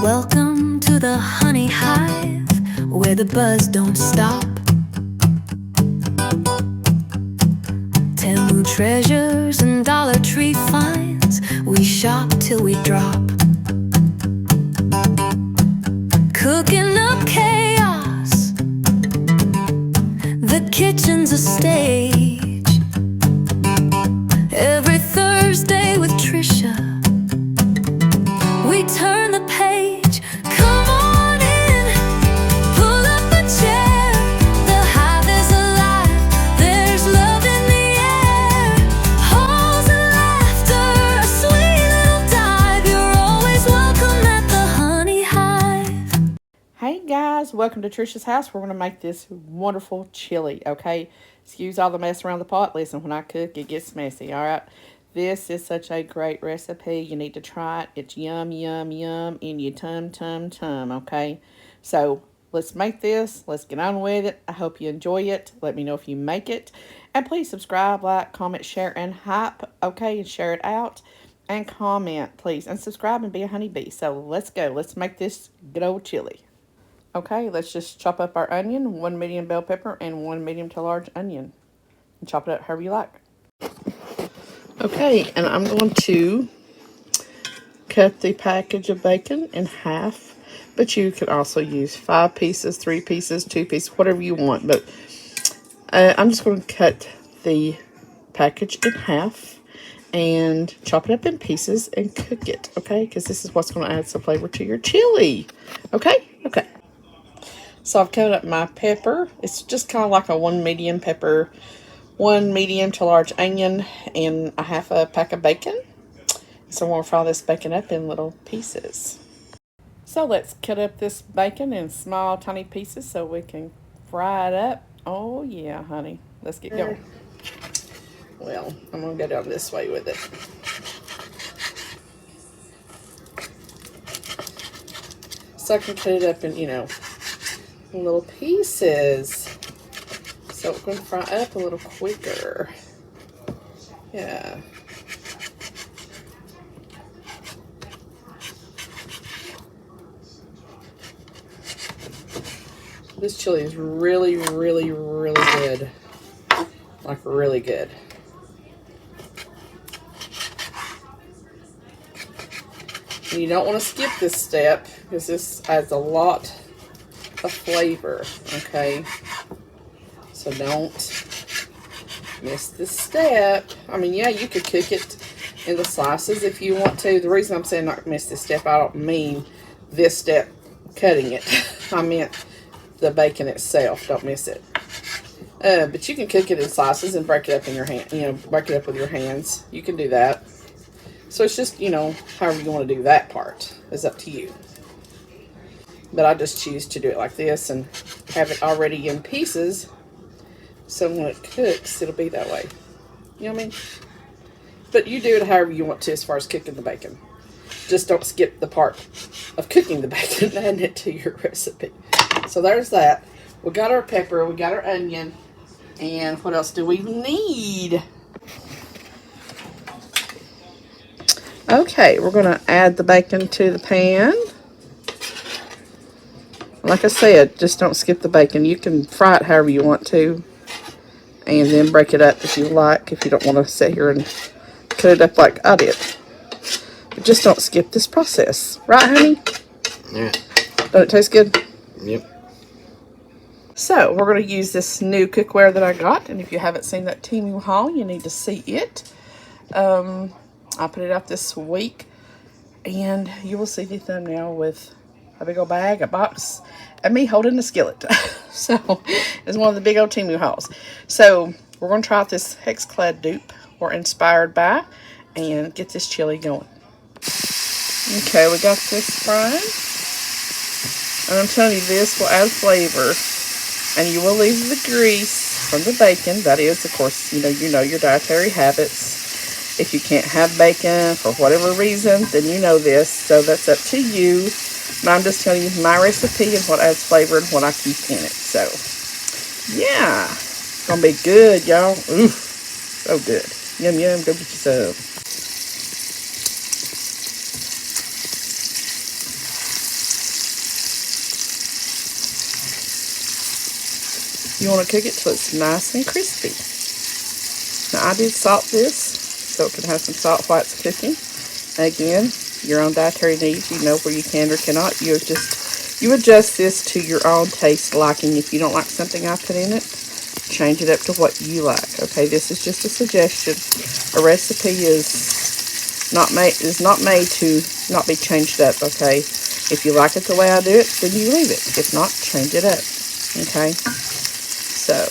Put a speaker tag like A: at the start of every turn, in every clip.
A: Welcome to the honey hive, where the buzz don't stop. Temu treasures and Dollar Tree finds, we shop till we drop. Cooking up chaos, the kitchen's a stage. Every Thursday with Trisha, we turn the page. Come on in, pull up a chair. The hive is alive, there's love in the air. Halls and laughter, a sweet little dive. You're always welcome at the honey hive.
B: Hey guys, welcome to Trisha's house. We're going to make this wonderful chili, okay? Excuse all the mess around the pot. Listen, when I cook, it gets messy, all right? This is such a great recipe. You need to try it. It's yum, yum, yum in your tum, tum, tum, okay? So let's make this. Let's get on with it. I hope you enjoy it. Let me know if you make it. And please subscribe, like, comment, share, and hype, okay? And share it out. And comment, please. And subscribe and be a honeybee. So let's go. Let's make this good old chili. Okay, let's just chop up our onion, 1 medium bell pepper, and 1 medium to large onion. And chop it up however you like. Okay, and I'm going to cut the package of bacon in half. But you could also use 5 pieces, 3 pieces, 2 pieces, whatever you want. But I'm just going to cut the package in half and chop it up in pieces and cook it, okay? Because this is what's going to add some flavor to your chili. Okay? Okay. So I've cut up my pepper. It's just kind of like a 1 medium pepper, 1 medium to large onion, and a half a pack of bacon. So I'm going to fry this bacon up in little pieces. So let's cut up this bacon in small, tiny pieces so we can fry it up. Oh yeah, honey. Let's get going. Well, I'm going to go down this way with it. So I can cut it up in, little pieces, so it's going to fry up a little quicker. Yeah. This chili is really, really, really good. Like, really good. And you don't want to skip this step because this adds a lot of flavor, okay? So don't miss this step. I mean, yeah, you could cook it in the slices if you want to. The reason I'm saying not miss this step, I don't mean this step, cutting it. I meant the bacon itself. Don't miss it. But you can cook it in slices and break it up in your hand. Break it up with your hands. You can do that. So it's just, however you want to do that part is up to you. But I just choose to do it like this and have it already in pieces. So when it cooks, it'll be that way. You know what I mean? But you do it however you want to as far as cooking the bacon. Just don't skip the part of cooking the bacon and adding it to your recipe. So there's that. We got our pepper, we got our onion, and what else do we need? Okay, we're going to add the bacon to the pan. Like I said, just don't skip the bacon. You can fry it however you want to, and then break it up if you like, if you don't want to sit here and cut it up like I did. But just don't skip this process. Right, honey?
C: Yeah.
B: Does it taste good?
C: Yep.
B: So, we're going to use this new cookware that I got, and if you haven't seen that Temu haul, you need to see it. I put it out this week, and you will see the thumbnail with a big old bag, a box, and me holding the skillet. So, it's one of the big old Temu hauls. So, we're going to try out this Hexclad dupe we're inspired by and get this chili going. Okay, we got this frying. And I'm telling you, this will add flavor. And you will leave the grease from the bacon. That is, of course, you know your dietary habits. If you can't have bacon for whatever reason, then you know this. So that's up to you. And I'm just telling you my recipe and what adds flavor and what I keep in it. So, yeah. It's going to be good, y'all. Ooh, so good. Yum, yum. Go get you some. You want to cook it till it's nice and crispy. Now I did salt this so it can have some salt while it's cooking. Again, your own dietary needs. You know where you can or cannot. You adjust this to your own taste liking. If you don't like something I put in it, change it up to what you like. Okay, this is just a suggestion. A recipe is not made to not be changed up. Okay, if you like it the way I do it, then you leave it. If not, change it up. Okay, so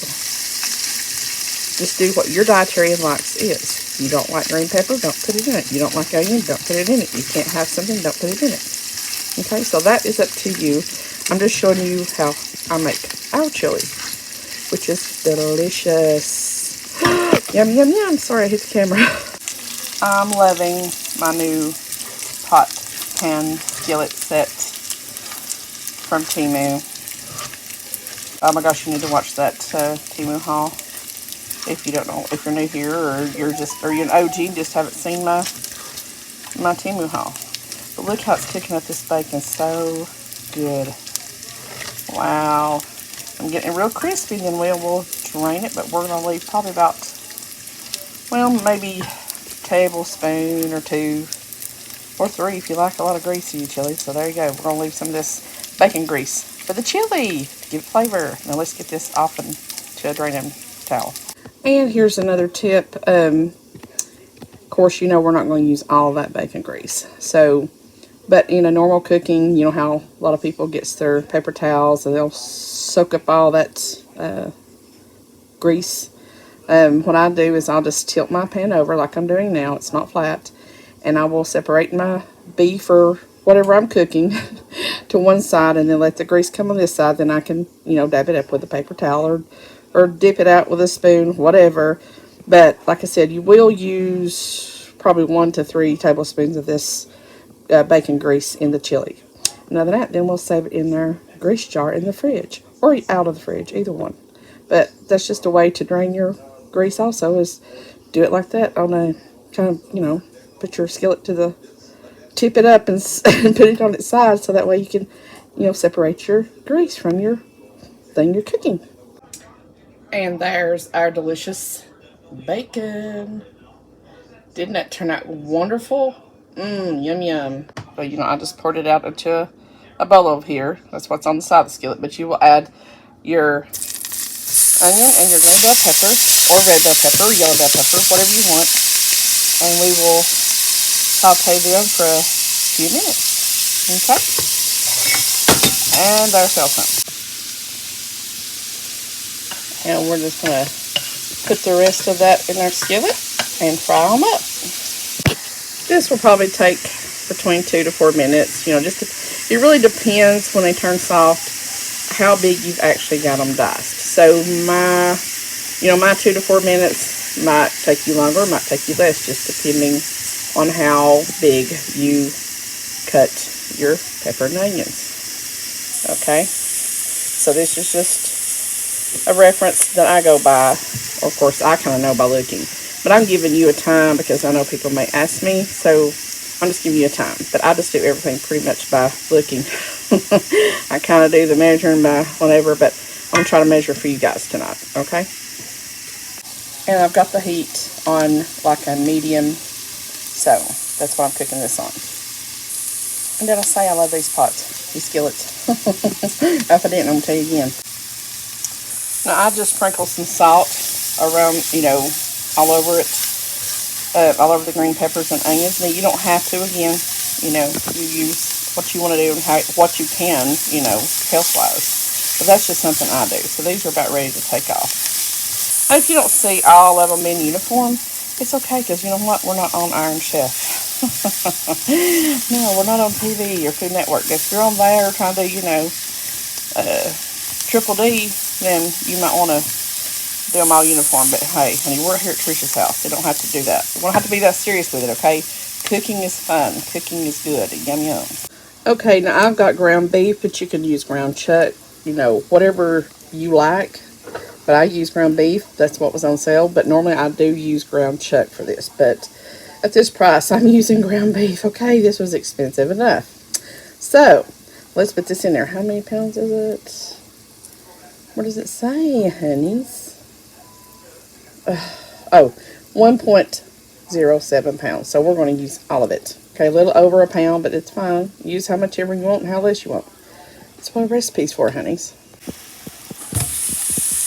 B: just do what your dietarian likes is. You don't like green pepper, don't put it in it. You don't like onion, don't put it in it. You can't have something, don't put it in it. Okay, so that is up to you. I'm just showing you how I make our chili, which is delicious. Yum, yum, yum. Sorry, I hit the camera. I'm loving my new pot pan skillet set from Temu. Oh my gosh, you need to watch that Temu haul. If you don't know, if you're new here or you're an OG and just haven't seen my Temu haul. But look how it's cooking up this bacon, so good. Wow. I'm getting it real crispy, then we'll drain it, but we're going to leave probably about, well, maybe a tablespoon or 2 or 3 if you like a lot of grease in your chili. So there you go. We're going to leave some of this bacon grease for the chili to give it flavor. Now let's get this off into a draining towel. And here's another tip. Of course, you know we're not going to use all of that bacon grease. So, but in a normal cooking, you know how a lot of people gets their paper towels and they'll soak up all that grease. What I do is I'll just tilt my pan over like I'm doing now. It's not flat. And I will separate my beef or whatever I'm cooking to one side and then let the grease come on this side. Then I can, you know, dab it up with a paper towel or dip it out with a spoon, whatever. But like I said, you will use probably 1 to 3 tablespoons of this bacon grease in the chili. And other than that, then we'll save it in our grease jar in the fridge or out of the fridge, either one. But that's just a way to drain your grease also, is do it like that on a kind of, you know, put your skillet to the, tip it up and put it on its side so that way you can, you know, separate your grease from your thing you're cooking. And there's our delicious bacon. Didn't that turn out wonderful? Yum, yum. But, you know, I just poured it out into a bowl over here. That's what's on the side of the skillet. But you will add your onion and your green bell pepper, or red bell pepper, or yellow bell pepper, whatever you want. And we will saute them for a few minutes. Okay? And there's some. And we're just going to put the rest of that in our skillet and fry them up. This will probably take between 2 to 4 minutes. You know, it really depends when they turn soft how big you've actually got them diced. So my 2 to 4 minutes might take you longer, might take you less, just depending on how big you cut your pepper and onions. Okay, so this is just a reference that I go by. Of course, I kind of know by looking, but I'm giving you a time because I know people may ask me, so I'm just giving you a time. But I just do everything pretty much by looking. I kind of do the measuring by whatever, but I'm going to try to measure for you guys tonight, okay? And I've got the heat on like a medium, so that's why I'm cooking this on. And did I say I love these pots, these skillets? If I didn't, I'm going to tell you again. Now, I just sprinkle some salt around, you know, all over it, all over the green peppers and onions. Now, you don't have to, again, you know, you use what you want to do and what you can, you know, health-wise. But that's just something I do. So these are about ready to take off. And if you don't see all of them in uniform, it's okay, because you know what? We're not on Iron Chef. No, we're not on TV or Food Network. If you're on there trying to, you know, Triple D, then you might want to do them all uniform. But hey, honey, we're here at Trisha's house. You don't have to do that. We don't have to be that serious with it, okay? Cooking is fun. Cooking is good. Yum, yum. Okay, now I've got ground beef, but you can use ground chuck, you know, whatever you like. But I use ground beef. That's what was on sale. But normally I do use ground chuck for this. But at this price, I'm using ground beef. Okay, this was expensive enough. So, let's put this in there. How many pounds is it? What does it say, honeys? Oh, 1.07 pounds. So we're going to use all of it. Okay, a little over a pound, but it's fine. Use how much ever you want and how less you want. That's what a recipe's for, honeys.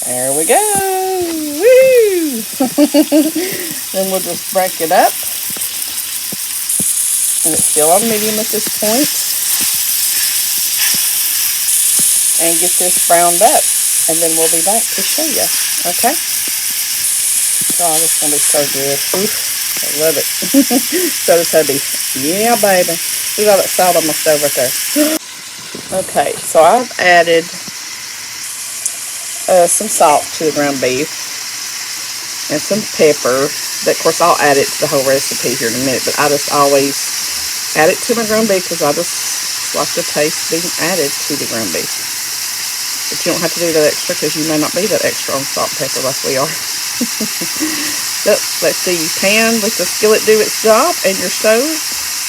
B: There we go. Woo! Then we'll just break it up. And it's still on medium at this point. And get this browned up. And then we'll be back to show you. Okay? Oh, this is going to be so good. Oof, I love it. So does hubby. Yeah, baby. Look at all that salt on my stove right there. Okay, so I've added some salt to the ground beef. And some pepper. But of course, I'll add it to the whole recipe here in a minute. But I just always add it to my ground beef because I just like the taste being added to the ground beef. But you don't have to do that extra because you may not be that extra on salt and pepper like we are. But let the pan, let the skillet do its job and your stove.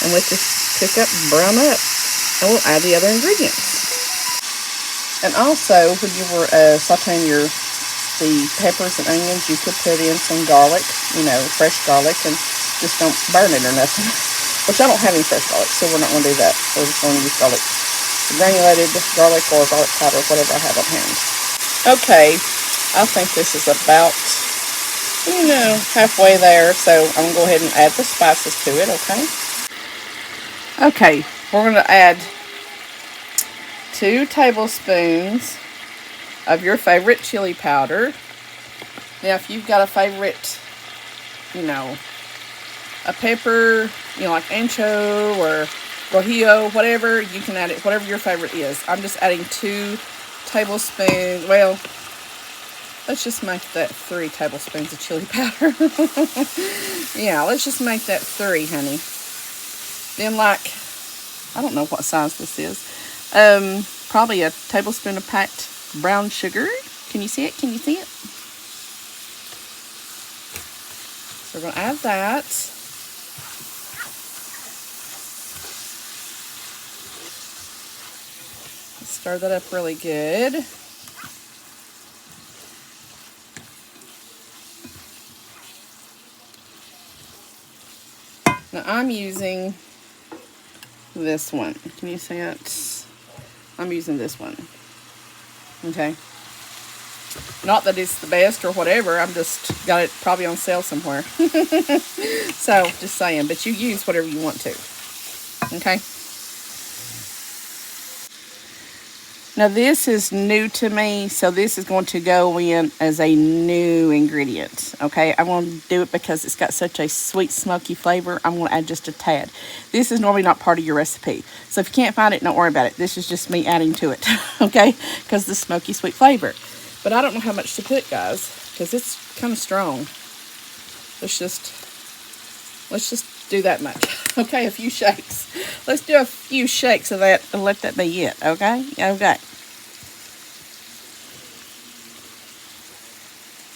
B: And let this cook up and brown up. And we'll add the other ingredients. And also, when you were sauteing the peppers and onions, you could put in some garlic, you know, fresh garlic, and just don't burn it or nothing. Which I don't have any fresh garlic, so we're not going to do that. We're just going to use garlic, granulated garlic or garlic powder, whatever I have on hand. Okay, I think this is about, you know, halfway there, so I'm going to go ahead and add the spices to it, okay? Okay, we're going to add 2 tablespoons of your favorite chili powder. Now, if you've got a favorite, you know, a pepper, you know, like ancho or guajillo, whatever, you can add it, whatever your favorite is. I'm just adding 2 tablespoons, well, let's just make that 3 tablespoons of chili powder. Yeah, let's just make that 3, honey. Then, like, I don't know what size this is. Probably a tablespoon of packed brown sugar. Can you see it? Can you see it? So we're going to add that. Stir that up really good. Now I'm using this one. Can you see it? I'm using this one. Okay. Not that it's the best or whatever. I'm just got it probably on sale somewhere. So, just saying. But you use whatever you want to. Okay. Now this is new to me, so this is going to go in as a new ingredient, okay? I want to do it because it's got such a sweet, smoky flavor. I'm going to add just a tad. This is normally not part of your recipe, so if you can't find it, don't worry about it. This is just me adding to it, okay? Because the smoky, sweet flavor. But I don't know how much to put, guys, because it's kind of strong. Let's just do that much, okay? A few shakes. Let's do a few shakes of that and let that be it, okay? Okay.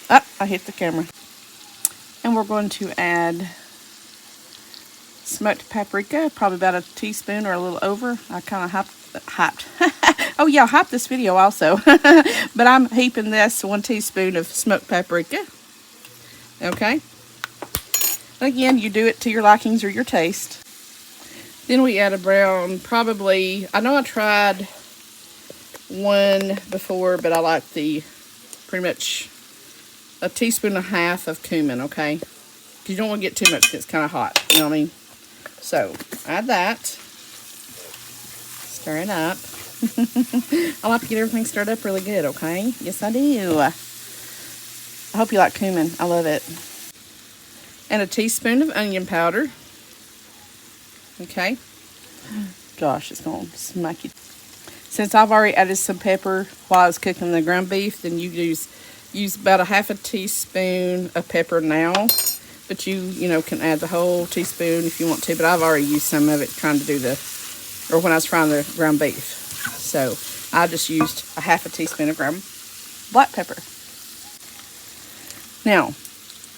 B: Ah, I hit the camera. And we're going to add smoked paprika, probably about a teaspoon or a little over. I kind of hyped. Oh yeah, I hyped this video also. But I'm heaping this 1 teaspoon of smoked paprika. Okay. Again, you do it to your likings or your taste. Then we add a brown, probably, I know I tried one before, but I like the pretty much a teaspoon and a half of cumin, okay? Because you don't want to get too much because it's kind of hot, you know what I mean? So, add that. Stir it up. I like to get everything stirred up really good, okay? Yes, I do. I hope you like cumin. I love it. And a teaspoon of onion powder. Okay. Gosh, it's going to smack you. Since I've already added some pepper while I was cooking the ground beef, then you use about a half a teaspoon of pepper now. But you know, can add the whole teaspoon if you want to. But I've already used some of it trying to do when I was frying the ground beef. So I just used a half a teaspoon of ground black pepper. Now,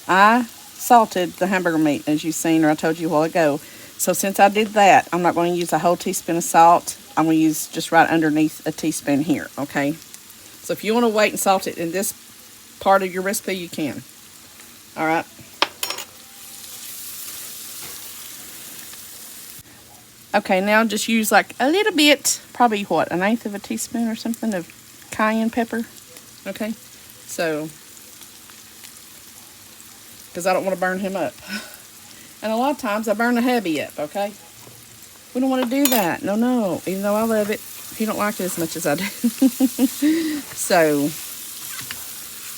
B: I salted the hamburger meat, as you've seen, or I told you a while ago. So since I did that, I'm not going to use a whole teaspoon of salt. I'm going to use just right underneath a teaspoon here, okay? So if you want to wait and salt it in this part of your recipe, you can. All right. Okay, now just use like a little bit, probably what, 1/8 of a teaspoon or something of cayenne pepper. Okay, so, because I don't want to burn him up. And a lot of times I burn the hubby up, okay? We don't want to do that. No, no. Even though I love it, he don't like it as much as I do. So,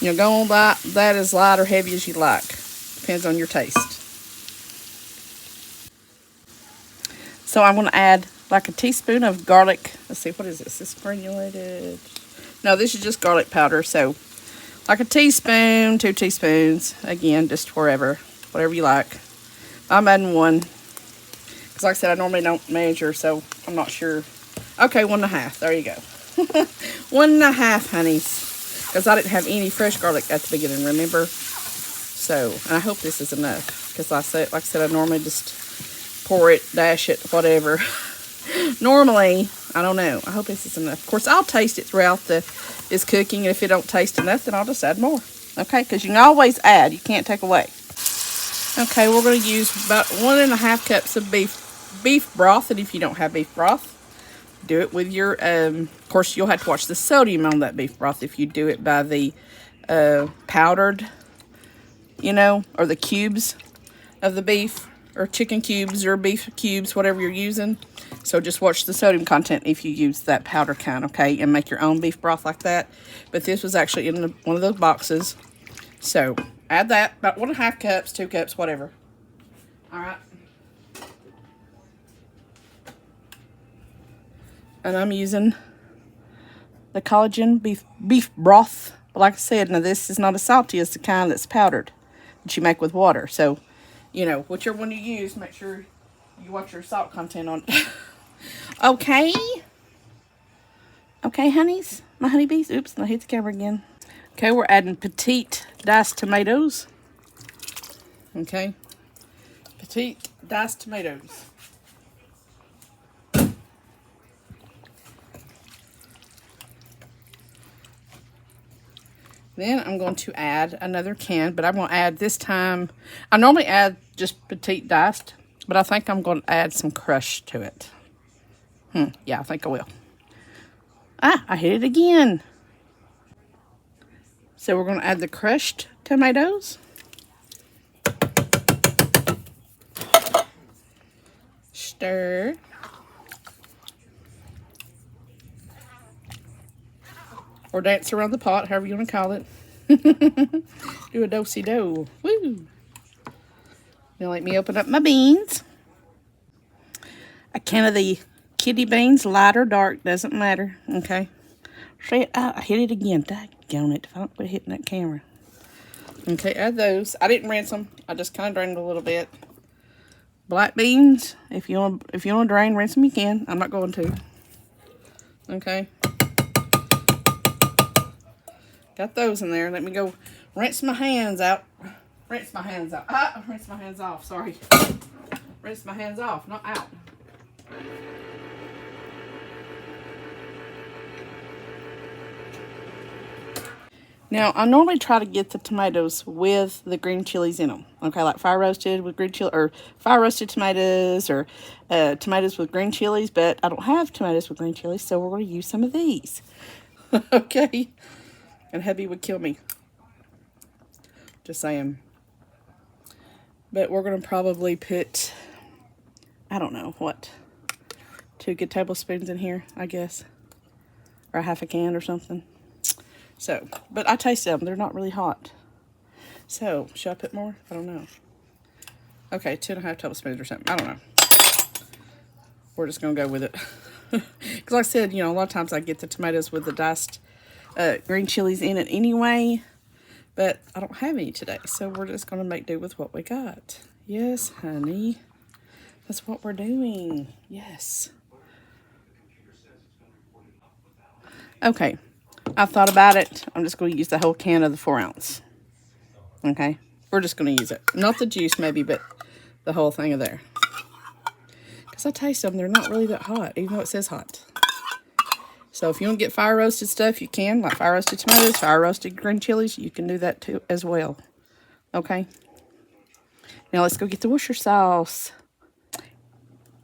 B: you know, go on that as light or heavy as you like. Depends on your taste. So I'm going to add like a teaspoon of garlic. Let's see, what is this? Is this granulated? No, this is just garlic powder. So like a teaspoon, 2 teaspoons. Again, just whatever you like. I'm adding 1. Because like I said, I normally don't measure, so I'm not sure. Okay, 1.5. There you go. 1.5, honeys. Because I didn't have any fresh garlic at the beginning, remember? So, and I hope this is enough. Because like I said, I normally just pour it, dash it, whatever. Normally, I don't know. I hope this is enough. Of course, I'll taste it throughout this cooking. And if it don't taste enough, then I'll just add more. Okay, because you can always add. You can't take away. Okay, we're going to use about 1.5 cups of beef broth. And if you don't have beef broth, do it with your, of course, you'll have to watch the sodium on that beef broth if you do it by the powdered, you know, or the cubes of the beef, or chicken cubes, or beef cubes, whatever you're using. So just watch the sodium content if you use that powder kind, okay, and make your own beef broth like that. But this was actually in one of those boxes. So add that, about 1.5 cups, 2 cups, whatever. All right. And I'm using the collagen beef broth. But like I said, now this is not as salty as the kind that's powdered that you make with water. So, you know, whichever one you use, make sure you watch your salt content on it. Okay. Okay, honeys. My honeybees. Oops, I hit the camera again. Okay, we're adding petite diced tomatoes. Okay. Petite diced tomatoes. Then I'm going to add another can, but I'm going to add this time, I normally add just petite diced, but I think I'm going to add some crush to it. Yeah, I think I will. Ah, I hit it again. So we're going to add the crushed tomatoes. Stir. Or dance around the pot, however you want to call it. Do a do-si-do. Woo! Now let me open up my beans. A can of the kidney beans, light or dark, doesn't matter. Okay. See, I hit it again. Daggone it. If I don't quit hitting that camera. Okay, add those. I didn't rinse them. I just kind of drained them a little bit. Black beans. If you want to drain, rinse them, you can. I'm not going to. Okay. Got those in there. Let me go rinse my hands out. Rinse my hands out. Rinse my hands off. Sorry. Rinse my hands off, not out. Now, I normally try to get the tomatoes with the green chilies in them. Okay, like fire roasted with green chili, or fire roasted tomatoes, or tomatoes with green chilies. But I don't have tomatoes with green chilies, so we're going to use some of these. Okay. And hubby would kill me. Just saying. But we're going to probably put, I don't know, what, 2 good tablespoons in here, I guess. Or 1/2 can or something. So, but I tasted them. They're not really hot. So, should I put more? I don't know. Okay, 2.5 tablespoons or something. I don't know. We're just going to go with it. Because like I said, you know, a lot of times I get the tomatoes with the diced green chilies in it anyway, but I don't have any today, so we're just going to make do with what we got. Yes, honey. That's what we're doing. Yes. Okay. I thought about it. I'm just going to use the whole can of the 4 ounce. Okay. We're just going to use it. Not the juice, maybe, but the whole thing of there. Because I taste them. They're not really that hot, even though it says hot. So if you want to get fire roasted stuff, you can, like fire roasted tomatoes, fire roasted green chilies, you can do that too as well. Okay. Now let's go get the Worcestershire sauce.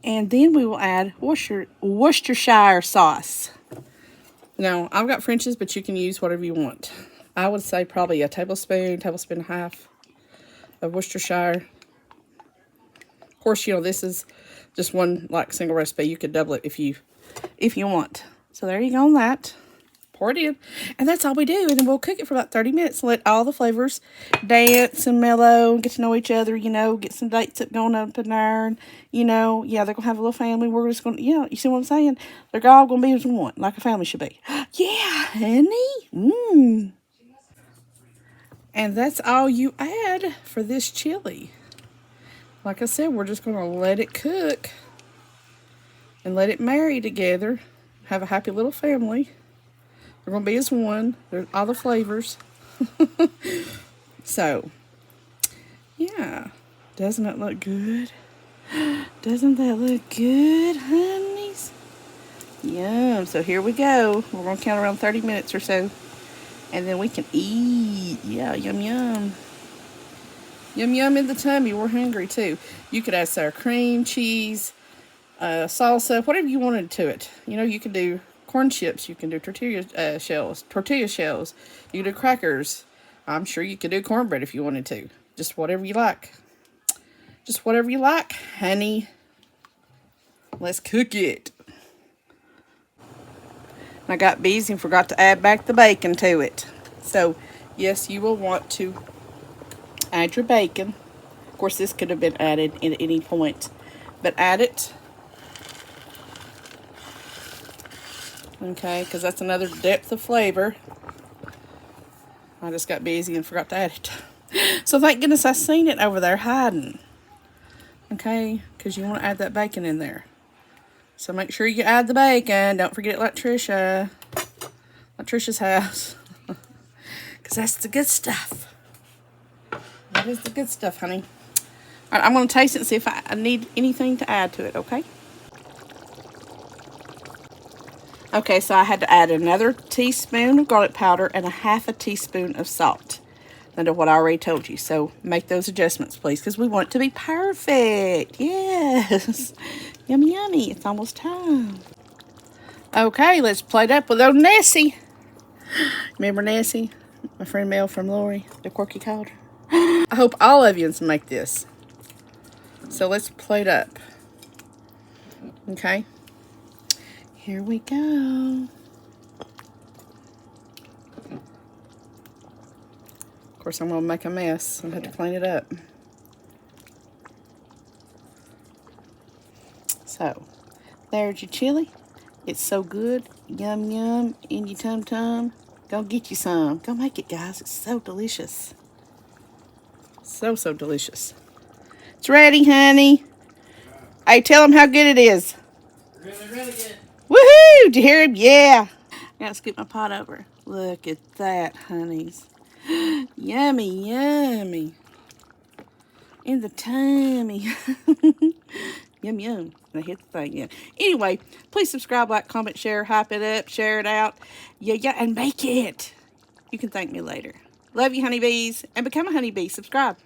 B: And then we will add Worcestershire sauce. Now, I've got French's, but you can use whatever you want. I would say probably a tablespoon and a half of Worcestershire. Of course, you know, this is just one like single recipe. You could double it if you want. So there you go on that. Pour it in. And that's all we do. And then we'll cook it for about 30 minutes. Let all the flavors dance and mellow and get to know each other, you know, get some dates up going up in there. And, you know, yeah, they're going to have a little family. We're just going to, you know, you see what I'm saying? They're all going to be as one, like a family should be. Yeah, honey. And that's all you add for this chili. Like I said, we're just going to let it cook and let it marry together. Have a happy little family. They're going to be as one. There's all the flavors. So, yeah. Doesn't it look good? Doesn't that look good, honeys? Yum. So here we go. We're going to count around 30 minutes or so. And then we can eat. Yeah, yum, yum. Yum, yum in the tummy. We're hungry, too. You could add sour cream, cheese, salsa, whatever you wanted to it. You know, you can do corn chips. You can do tortilla shells. You can do crackers. I'm sure you could do cornbread if you wanted to. Just whatever you like. Just whatever you like, honey. Let's cook it. I got busy and forgot to add back the bacon to it. So, yes, you will want to add your bacon. Of course, this could have been added at any point. But add it. Okay, because that's another depth of flavor. I just got busy and forgot to add it. So thank goodness I seen it over there hiding. Okay, because you want to add that bacon in there. So make sure you add the bacon. Don't forget it like Trisha's house. Because that's the good stuff. That is the good stuff, honey. All right, I'm going to taste it and see if I need anything to add to it, okay? Okay, so I had to add another teaspoon of garlic powder and a half a teaspoon of salt. Under what I already told you. So make those adjustments, please, because we want it to be perfect. Yes. Yummy, yummy. It's almost time. Okay, let's plate up with old Nessie. Remember Nessie? My friend Mel from Lori, the quirky called her. I hope all of you make this. So let's plate up. Okay. Here we go. Of course, I'm going to make a mess. I'm going to have to clean it up. So, there's your chili. It's so good. Yum, yum. In your tum-tum. Go get you some. Go make it, guys. It's so delicious. So, so delicious. It's ready, honey. Hey, tell them how good it is.
C: Really, really good.
B: Woohoo! Did you hear him? Yeah. I gotta scoop my pot over. Look at that, honeys. Yummy, yummy. In the tummy. Yum, yum. I hit the thing, yeah. Anyway, please subscribe, like, comment, share, hype it up, share it out. Yeah, yeah, and make it. You can thank me later. Love you, honeybees. And become a honeybee. Subscribe.